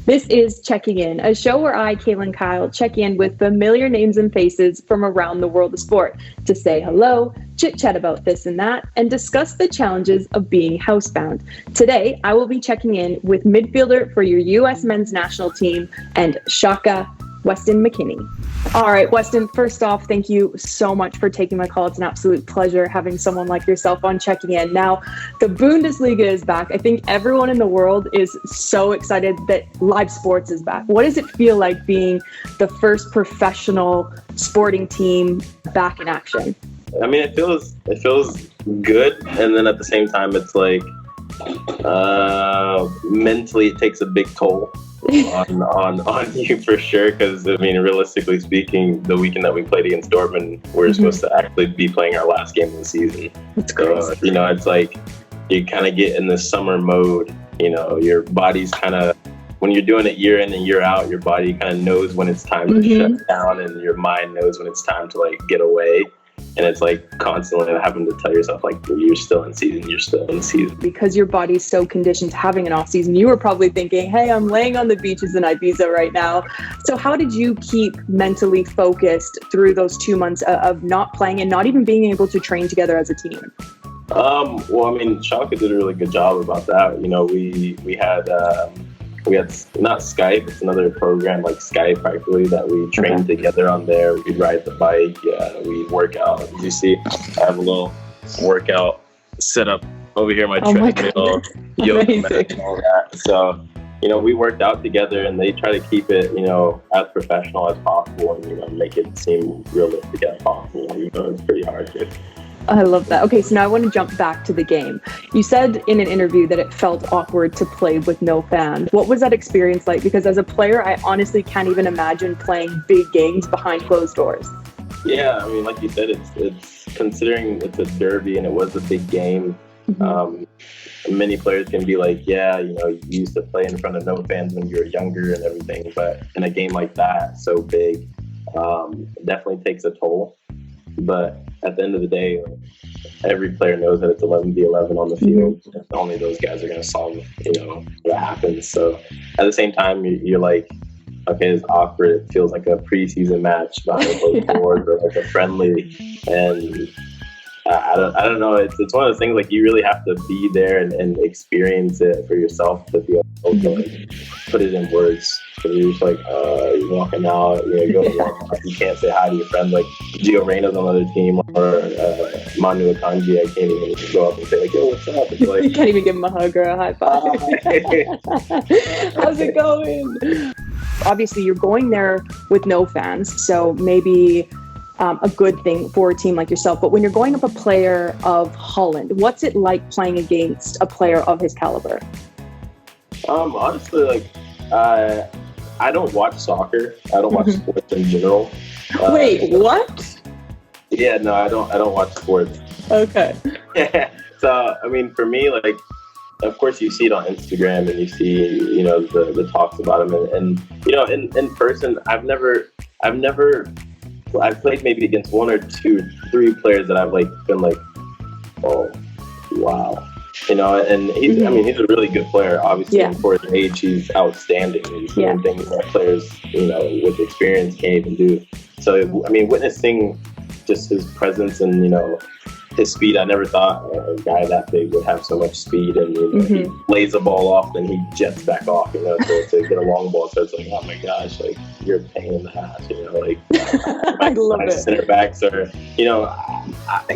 This is Checking In, a show where I, Kaylin Kyle, check in with familiar names and faces from around the world of sport to say hello, chit-chat about this and that, and discuss the challenges of being housebound. Today, I will be checking in with midfielder for your US men's national team and Schalke, Weston McKennie. All right, Weston, first off, thank you so much for taking my call. It's an absolute pleasure having someone like yourself on Checking In. Now, the Bundesliga is back. I think everyone in the world is so excited that live sports is back. What does it feel like being the first professional sporting team back in action? I mean, it feels good, and then at the same time, it's like mentally it takes a big toll on you for sure. Because I mean, realistically speaking, the weekend that we played against Dortmund, we're supposed to actually be playing our last game of the season. That's crazy. So, it's like you kind of get in this summer mode. Your body's kind of, when you're doing it year in and year out, your body kind of knows when it's time to shut down, and your mind knows when it's time to like get away. And it's like constantly having to tell yourself, like, you're still in season. Because your body's so conditioned to having an off season, you were probably thinking, hey, I'm laying on the beaches in Ibiza right now. So how did you keep mentally focused through those 2 months of not playing and not even being able to train together as a team? Well, I mean, Schalke did a really good job about that. We had not Skype, it's another program like Skype practically that we trained together on there. We'd ride the bike, we'd work out. As you see, I have a little workout set up over here, my treadmill, yoga mat, and all that. So, we worked out together, and they try to keep it, as professional as possible, and, make it seem realistic as possible. It's pretty hard to. I love that. Okay, so now I want to jump back to the game. You said in an interview that it felt awkward to play with no fans. What was that experience like? Because as a player, I honestly can't even imagine playing big games behind closed doors. Yeah, I mean, like you said, it's considering it's a derby and it was a big game. Many players can be like, you used to play in front of no fans when you were younger and everything, but in a game like that, so big, it definitely takes a toll. But at the end of the day, every player knows that it's 11v11 on the field. Only those guys are going to solve, what happens. So at the same time, you're like, okay, it's awkward. It feels like a preseason match behind closed doors or like a friendly. And I don't know. It's one of those things, like, you really have to be there and experience it for yourself to be able to like, put it in words. Because you're just like, you're walking out, you go to warm up, you can't say hi to your friend. Like, Gio Reyna's on the other team, or Manu Akanji, I can't even go up and say, like, yo, what's up? It's like, you can't even give him a hug or a high five. How's it going? Obviously, you're going there with no fans, so maybe a good thing for a team like yourself. But when you're going up a player of Holland, what's it like playing against a player of his caliber? Honestly, like, I don't watch soccer. I don't watch sports in general. Wait, what? Yeah, no, I don't watch sports. Okay. So, I mean, for me, like, of course you see it on Instagram and you see, the talks about him. And in person, I've played maybe against 1 or 2, 3 players that I've, like, been like, oh, wow. And he's a really good player. Obviously, for his age, he's outstanding. He's doing things that players, with experience can't even do. So, I mean, witnessing just his presence and, his speed, I never thought a guy that big would have so much speed. And, he lays the ball off, then he jets back off, to get a long ball. So it's like, oh my gosh, like, you're a pain in the ass, like, I love it. Center backs are, he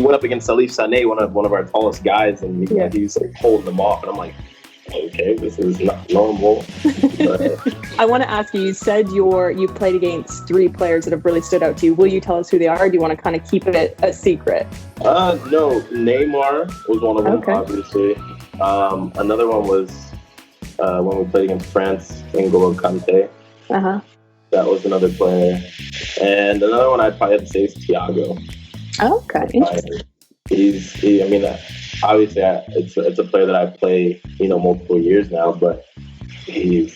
went up against Salif Sané, one of our tallest guys, and he was like holding them off, and I'm like, okay, this is not normal. I want to ask you, you said you played against 3 players that have really stood out to you. Will you tell us who they are, or do you want to kind of keep it a secret? No, Neymar was one of them, obviously. Another one was when we played against France, N'Golo Kante. That was another player. And another one I'd probably have to say is Thiago. Okay, interesting. Obviously, it's a player that I play, multiple years now, but the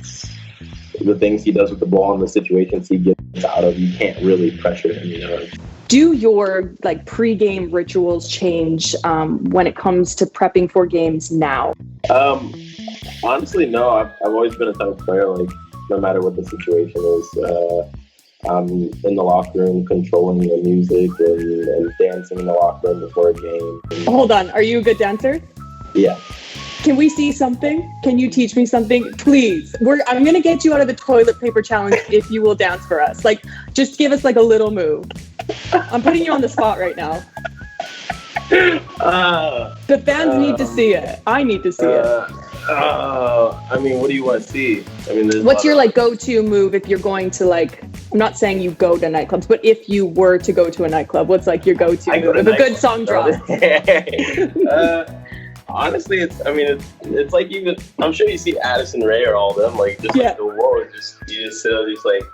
things he does with the ball and the situations he gets out of, you can't really pressure him, Do your pre-game rituals change when it comes to prepping for games now? Honestly, no. I've always been a type of player, like, no matter what the situation is. I'm in the locker room controlling the music and dancing in the locker room before a game. Hold on, are you a good dancer? Yeah. Can we see something? Can you teach me something? Please. I'm going to get you out of the toilet paper challenge if you will dance for us. Like, just give us like a little move. I'm putting you on the spot right now. The fans need to see it. I need to see it. I mean, what do you want to see? I mean, what's your like go-to move if you're going to like, I'm not saying you go to nightclubs, but if you were to go to a nightclub, what's like your go-to move? If a good song drops. Honestly, it's like even, I'm sure you see Addison Rae or all of them, like just like the whoa, you just sit there just like,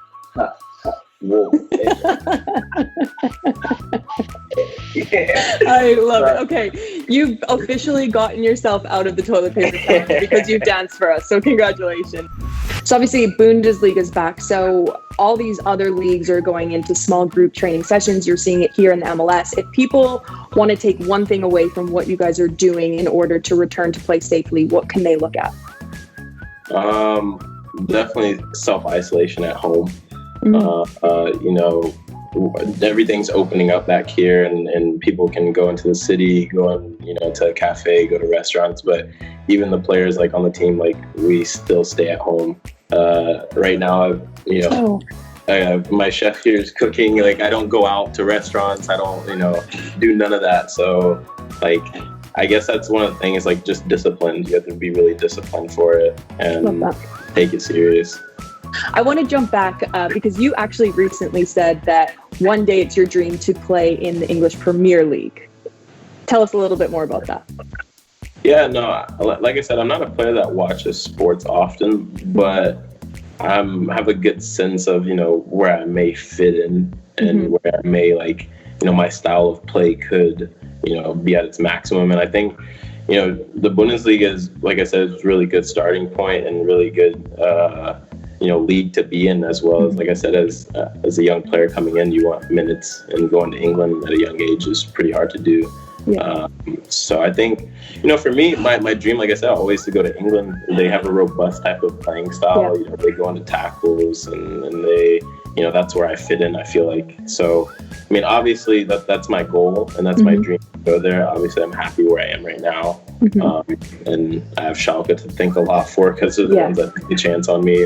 whoa. I love it. Okay, you've officially gotten yourself out of the toilet paper challenge because you've danced for us. So congratulations. So obviously Bundesliga is back. So all these other leagues are going into small group training sessions. You're seeing it here in the MLS. If people want to take one thing away from what you guys are doing in order to return to play safely, what can they look at? Definitely self-isolation at home. Everything's opening up back here and people can go into the city, go on, to a cafe, go to restaurants, but even the players like on the team, like we still stay at home. Right now, my chef here is cooking. Like I don't go out to restaurants. I don't, do none of that. So like, I guess that's one of the things, like just discipline. You have to be really disciplined for it and take it serious. I want to jump back because you actually recently said that one day it's your dream to play in the English Premier League. Tell us a little bit more about that. Yeah, no, like I said, I'm not a player that watches sports often, but I have a good sense of, where I may fit in and where I may my style of play could, be at its maximum. And I think, the Bundesliga is, like I said, is a really good starting point and really good, league to be in, as well as, like I said, as a young player coming in, you want minutes, and going to England at a young age is pretty hard to do. Yeah. So I think, for me, my dream, like I said, always to go to England. They have a robust type of playing style. Yeah. They go into tackles and they, that's where I fit in, I feel like. So, obviously that's my goal and that's my dream to go there. Obviously, I'm happy where I am right now. And I have Schalke to thank a lot for because they're the ones that took a chance on me.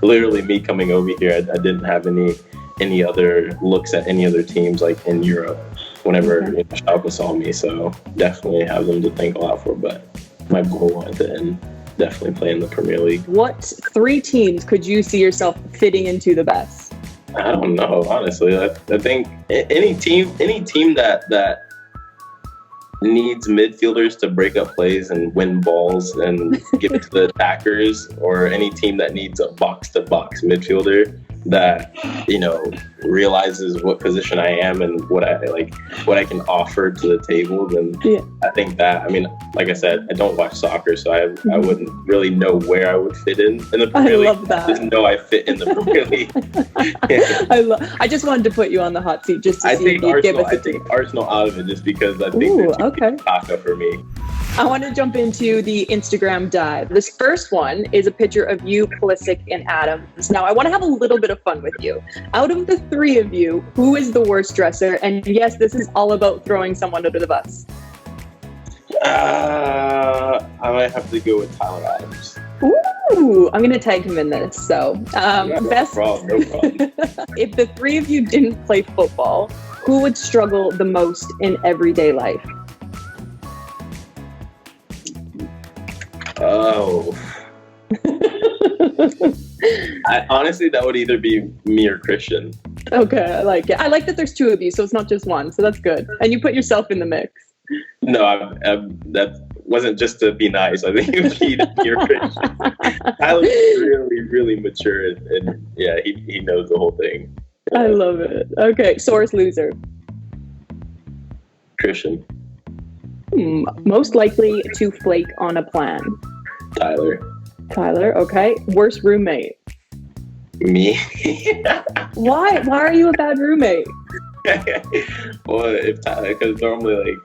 Literally me coming over here, I didn't have any other looks at any other teams like in Europe whenever Schalke saw me. So definitely have them to thank a lot for. But my goal at the end, definitely play in the Premier League. What 3 teams could you see yourself fitting into the best? I don't know, honestly. I think any team that needs midfielders to break up plays and win balls and give it to the attackers, or any team that needs a box-to-box midfielder that realizes what position I am and what I can offer to the table, then I think that, like I said, I don't watch soccer, so I wouldn't really know where I would fit in the Premier League. I love that. I just know I fit in the Premier League. I just wanted to put you on the hot seat just to see if you give us a team. Arsenal out of it just because I think they're too Kaka for me. I want to jump into the Instagram dive. This first one is a picture of you, Pulisic, and Adams. Now, I want to have a little bit of fun with you. Out of the 3 of you, who is the worst dresser? And yes, this is all about throwing someone under the bus. I might have to go with Tyler Adams. Ooh, I'm going to tag him in this. So, no problem. If the 3 of you didn't play football, who would struggle the most in everyday life? Oh. Honestly, that would either be me or Christian. Okay, I like it. I like that there's 2 of you, so it's not just one. So that's good. And you put yourself in the mix. No, that wasn't just to be nice. I think it would be me or Christian. Tyler's really, really mature, and yeah, he knows the whole thing. I love it. Okay, source loser. Christian. Most likely to flake on a plan. Tyler, okay. Worst roommate. Me. Why are you a bad roommate? Well, if Tyler, because normally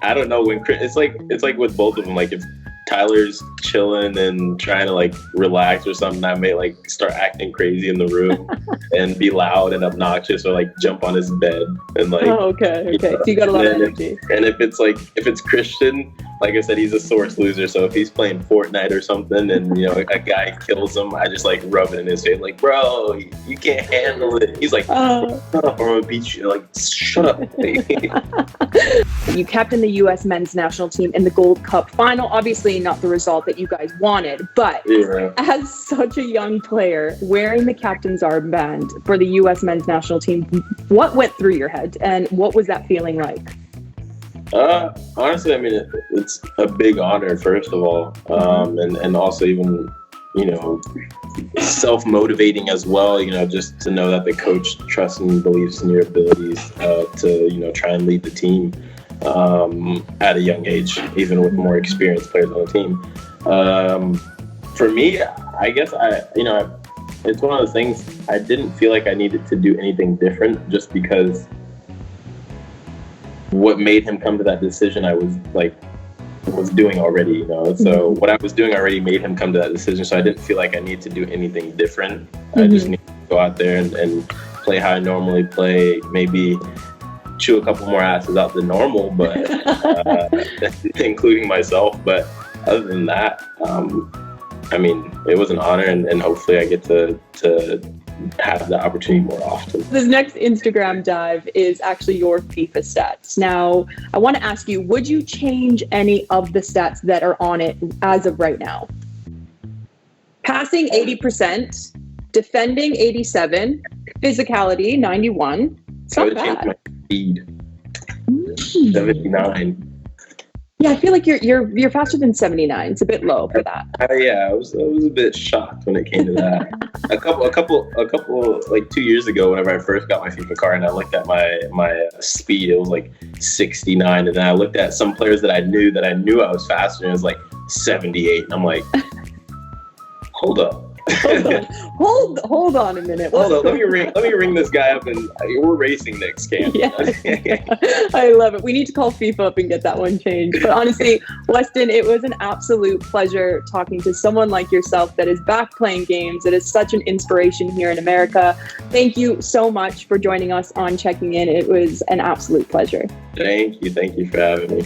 I don't know when Chris, it's like with both of them. Like if Tyler's chilling and trying to like relax or something, I may like start acting crazy in the room and be loud and obnoxious, or like jump on his bed and like. Oh, okay. So you got a lot of energy. And if it's Christian, like I said, he's a source loser. So if he's playing Fortnite or something and a guy kills him, I just like rub it in his face, like, bro, you can't handle it. He's like, shut up, or I'm gonna beat you. Like, shut up. You captained the U.S. men's national team in the Gold Cup final. Obviously not the result that you guys wanted, but as such a young player, wearing the captain's armband for the U.S. men's national team, what went through your head and what was that feeling like? Honestly, I mean, it's a big honor, first of all, and also even, self-motivating as well, just to know that the coach trusts and believes in your abilities to, try and lead the team at a young age, even with more experienced players on the team. For me, I guess it's one of those things, I didn't feel like I needed to do anything different, just because what made him come to that decision I was doing already, so what I was doing already made him come to that decision, so I didn't feel like I needed to do anything different. I just needed to go out there and play how I normally play, maybe chew a couple more asses out than normal, but including myself. But other than that, I mean, it was an honor, and hopefully I get to have the opportunity more often. This next Instagram dive is actually your FIFA stats. Now, I want to ask you, would you change any of the stats that are on it as of right now? Passing 80%, defending 87, physicality 91. It's not bad. My speed 79. Yeah, I feel like you're faster than 79. It's a bit low for that. Yeah, I was a bit shocked when it came to that. a couple like 2 years ago, whenever I first got my FIFA card, and I looked at my speed, it was like 69, and then I looked at some players that I knew I was faster, and it was like 78, and I'm like, hold up. Hold on a minute. Hold on, let me ring this guy up, and we're racing next camp. Yeah. I love it. We need to call FIFA up and get that one changed. But honestly, Weston, it was an absolute pleasure talking to someone like yourself that is back playing games, that is such an inspiration here in America. Thank you so much for joining us on Checking In. It was an absolute pleasure. Thank you for having me.